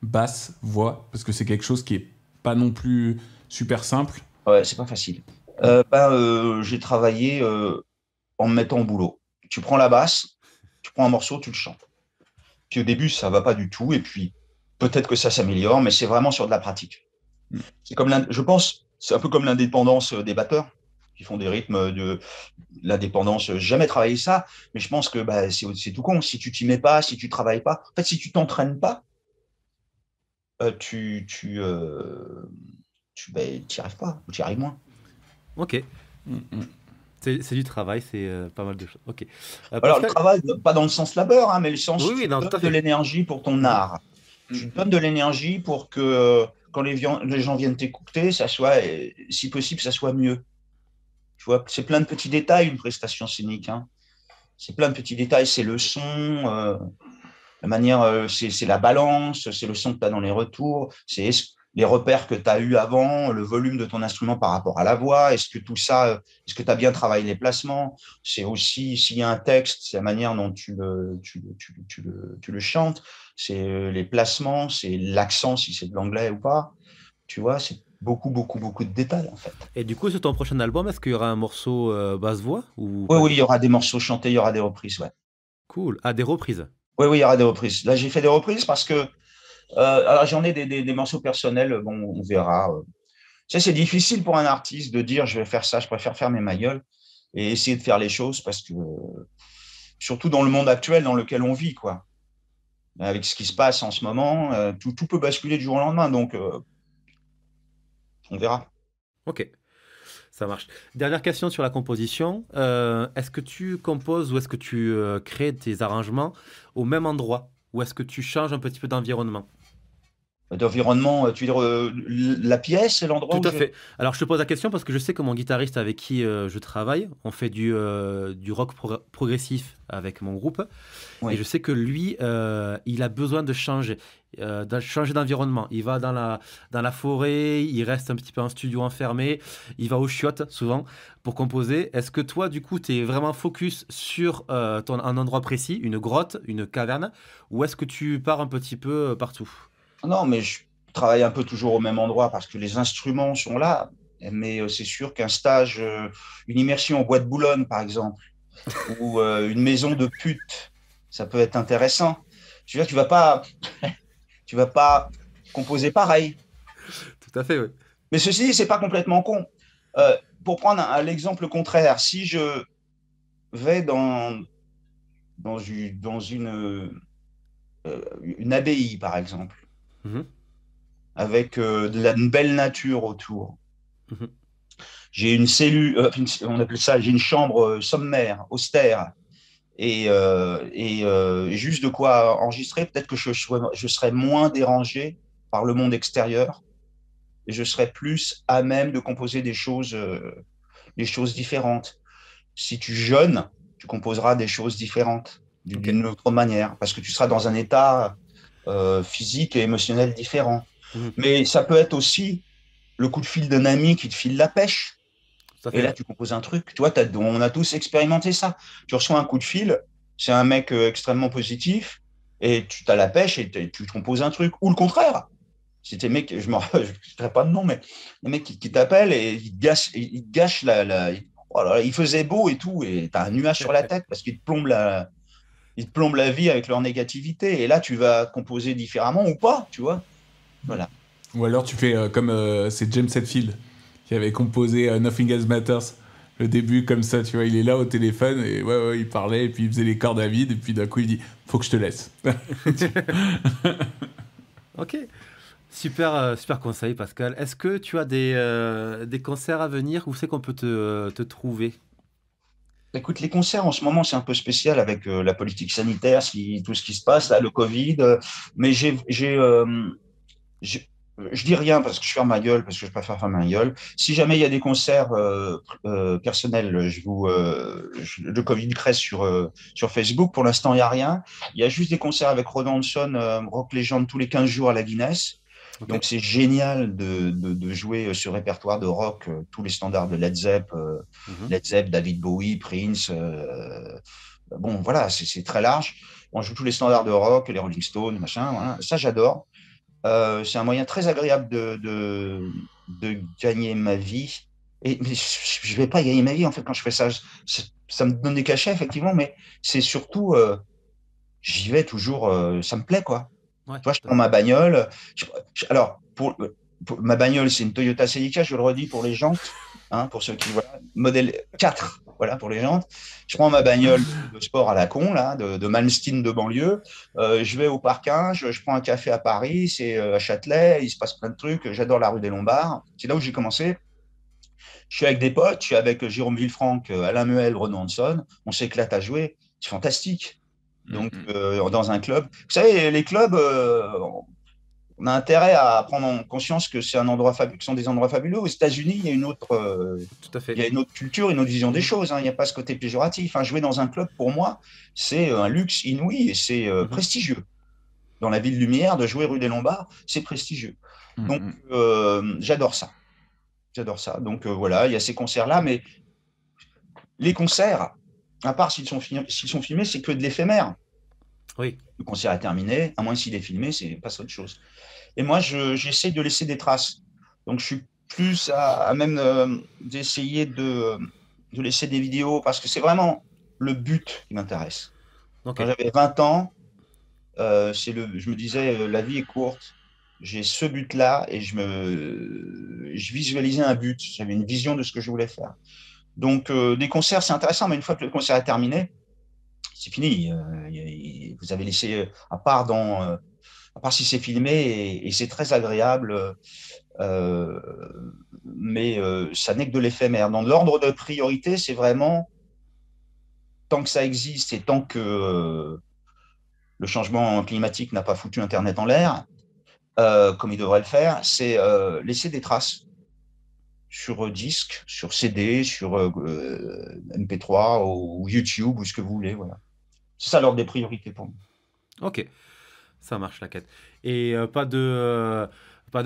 basse, voix? Parce que c'est quelque chose qui est pas non plus super simple. Ouais, c'est pas facile. J'ai travaillé en me mettant au boulot. Tu prends la basse, tu prends un morceau, tu le chantes. Puis au début, ça va pas du tout, et puis peut-être que ça s'améliore, mais c'est vraiment sur de la pratique. C'est comme je pense, c'est un peu comme l'indépendance des batteurs qui font des rythmes de l'indépendance. J'ai jamais travaillé ça, mais je pense que c'est tout con. Si tu t'y mets pas, si tu travailles pas, en fait, si tu t'entraînes pas, t'y arrives pas, ou t'y arrives moins. Ok. C'est du travail, c'est pas mal de choses. Ok. Alors, le travail, pas dans le sens labeur, hein, mais le sens oui, tu non, donnes de l'énergie pour ton art. Tu donnes de l'énergie pour que quand les gens viennent t'écouter, ça soit, si possible, ça soit mieux. Tu vois, c'est plein de petits détails, une prestation scénique. Hein. C'est plein de petits détails. C'est le son, la manière, c'est la balance, c'est le son que tu as dans les retours, c'est les repères que tu as eu avant, le volume de ton instrument par rapport à la voix, est-ce que tout ça, est-ce que tu as bien travaillé les placements, c'est aussi, s'il y a un texte, c'est la manière dont tu le chantes, c'est les placements, c'est l'accent, si c'est de l'anglais ou pas, tu vois, c'est beaucoup, beaucoup, beaucoup de détails, en fait. Et du coup, sur ton prochain album, est-ce qu'il y aura un morceau basse-voix ou Oui, pas? oui, il y aura des morceaux chantés, il y aura des reprises, ouais. Cool. Ah, des reprises. Oui, oui, il y aura des reprises. Là, j'ai fait des reprises parce que alors, j'en ai des morceaux personnels, bon, on verra. Tu sais, c'est difficile pour un artiste de dire je vais faire ça, je préfère fermer ma gueule et essayer de faire les choses parce que, surtout dans le monde actuel dans lequel on vit, quoi, avec ce qui se passe en ce moment, tout peut basculer du jour au lendemain, donc on verra. Ok. Ça marche. Dernière question sur la composition. Est-ce que tu composes ou est-ce que tu crées tes arrangements au même endroit? Ou est-ce que tu changes un petit peu d'environnement? D'environnement, tu veux dire la pièce, l'endroit Tout où à fait. Alors, je te pose la question parce que je sais que mon guitariste avec qui je travaille, on fait du rock progressif avec mon groupe. Oui. Et je sais que lui, il a besoin de changer d'environnement. Il va dans la forêt, il reste un petit peu en studio enfermé, il va aux chiottes souvent pour composer. Est-ce que toi, du coup, tu es vraiment focus sur un endroit précis, une grotte, une caverne, ou est-ce que tu pars un petit peu partout? Non, mais je travaille un peu toujours au même endroit parce que les instruments sont là. Mais c'est sûr qu'un stage, une immersion au bois de Boulogne, par exemple, ou une maison de pute, ça peut être intéressant. Je veux dire, tu vas pas composer pareil. Tout à fait, oui. Mais ceci dit, c'est pas complètement con. Pour prendre l'exemple contraire, si je vais une abbaye, par exemple, Mhm, avec une belle nature autour. mhm. J'ai une cellule, on appelle ça, j'ai une chambre sommaire, austère, et juste de quoi enregistrer. Peut-être que je serais moins dérangé par le monde extérieur et je serais plus à même de composer des choses différentes. Si tu jeûnes, tu composeras des choses différentes d'une autre manière parce que tu seras dans un état physique et émotionnel différent. Mhm. Mais ça peut être aussi le coup de fil d'un ami qui te file la pêche. Tout à Et fait, là, ouais. tu composes un truc. Tu vois, on a tous expérimenté ça. Tu reçois un coup de fil, c'est un mec extrêmement positif, et tu as la pêche et tu composes un truc. Ou le contraire. Si tes mecs, je ne dirais pas de nom, mais les mecs qui t'appellent et ils te gâchent oh là là, il faisait beau et tout, et tu as un nuage sur la tête parce qu'ils ils te plombent la vie avec leur négativité. Et là, tu vas composer différemment ou pas, tu vois. Voilà. Ou alors tu fais comme c'est James Hetfield qui avait composé Nothing Else Matters, Le début, comme ça, tu vois, il est là au téléphone et ouais, il parlait et puis il faisait les cordes à vide et puis d'un coup il dit faut que je te laisse. Ok, super conseil Pascal. Est-ce que tu as des concerts à venir? Où c'est qu'on peut te trouver? Écoute, les concerts en ce moment, c'est un peu spécial avec la politique sanitaire, tout ce qui se passe, là, le Covid. Mais je dis rien parce que je ferme ma gueule, parce que je préfère fermer ma gueule. Si jamais il y a des concerts personnels, le Covid crée sur Facebook. Pour l'instant, il n'y a rien. Il y a juste des concerts avec Ronan Hanson, Rock Legend, tous les 15 jours à la Guinness. Okay. Donc, c'est génial de jouer ce répertoire de rock, tous les standards de Led Zepp, David Bowie, Prince. Bon, voilà, c'est très large. On joue tous les standards de rock, les Rolling Stones, machin. Voilà. Ça, j'adore. C'est un moyen très agréable de gagner ma vie. Mais je ne vais pas gagner ma vie, en fait, quand je fais ça. Ça me donne des cachets, effectivement, mais c'est surtout, j'y vais toujours, ça me plaît, quoi. Ouais, tu vois, je prends ma bagnole. Alors, pour ma bagnole, c'est une Toyota Celica, je le redis pour les jantes, hein, pour ceux qui voilà, modèle 4, voilà, pour les jantes. Je prends ma bagnole de sport à la con, là, de Malmsteen de banlieue. Je vais au parking, je prends un café à Paris, c'est à Châtelet, il se passe plein de trucs. J'adore la rue des Lombards. C'est là où j'ai commencé. Je suis avec des potes, je suis avec Jérôme Villefranc, Alain Muel, Ronan Hanson. On s'éclate à jouer. C'est fantastique. Donc, dans un club. Vous savez, les clubs, on a intérêt à prendre en conscience que c'est que sont des endroits fabuleux. Aux États-Unis, il y a une autre, tout à fait. Il y a une autre culture, une autre vision des choses. Hein. Il n'y a pas ce côté péjoratif. Hein. Jouer dans un club, pour moi, c'est un luxe inouï et c'est prestigieux. Dans la ville lumière, de jouer rue des Lombards, c'est prestigieux. Donc, j'adore ça. J'adore ça. Donc, voilà, il y a ces concerts-là. Mais les concerts, à part s'ils sont filmés, c'est que de l'éphémère. Oui. Le concert est terminé, à moins s'il est filmé, c'est pas autre chose. Et moi, j'essaie de laisser des traces. Donc, je suis plus à même d'essayer de laisser des vidéos, parce que c'est vraiment le but qui m'intéresse. Okay. Quand j'avais 20 ans, je me disais, la vie est courte, j'ai ce but-là, et je visualisais un but, j'avais une vision de ce que je voulais faire. Donc, des concerts, c'est intéressant, mais une fois que le concert est terminé, c'est fini. Vous avez laissé, à part si c'est filmé, et c'est très agréable, mais ça n'est que de l'éphémère. Dans l'ordre de priorité, c'est vraiment, tant que ça existe et tant que le changement climatique n'a pas foutu Internet en l'air, comme il devrait le faire, c'est laisser des traces sur disque, sur CD, sur MP3 ou YouTube ou ce que vous voulez. Voilà. C'est ça l'ordre des priorités pour moi. Ok, ça marche la quête. Et pas de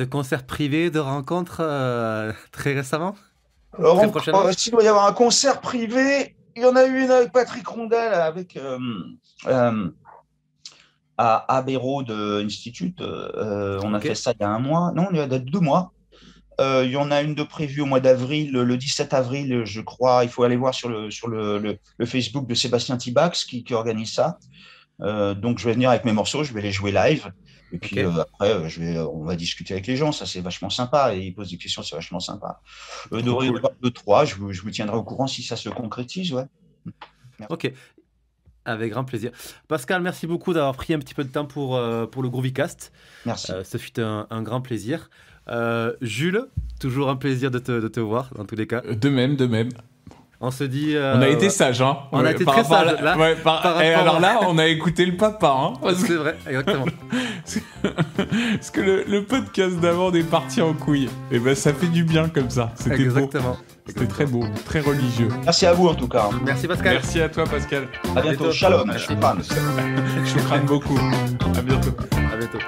concert privé, de rencontre très récemment? Alors, s'il doit y avoir un concert privé, il y en a eu une avec Patrick Rondel, à Abbey Road Institute. On a fait ça il y a 1 mois. Non, il y a 2 mois. Il y en a une de prévue au mois d'avril, le 17 avril, je crois. Il faut aller voir sur le Facebook de Sébastien Tibax qui organise ça. Donc, je vais venir avec mes morceaux, je vais les jouer live. Et puis après, on va discuter avec les gens. Ça, c'est vachement sympa. Et ils posent des questions, c'est vachement sympa. De 2-3, je vous tiendrai au courant si ça se concrétise. Ouais. Merci. Ok. Avec grand plaisir. Pascal, merci beaucoup d'avoir pris un petit peu de temps pour le Groovycast. Merci. Ce fut un grand plaisir. Jules, toujours un plaisir de te voir dans tous les cas. De même. On se dit. On a été sages, hein. On a été très sages. Alors là, on a écouté le papa, hein. C'est vrai, exactement. Parce que le podcast d'avant est parti en couille. Et ben ça fait du bien comme ça. C'était exactement. Beau. C'était très beau, très religieux. Merci à vous en tout cas. Merci Pascal. Merci à toi Pascal. À bientôt. Shalom. Je crâne beaucoup. À bientôt. À bientôt.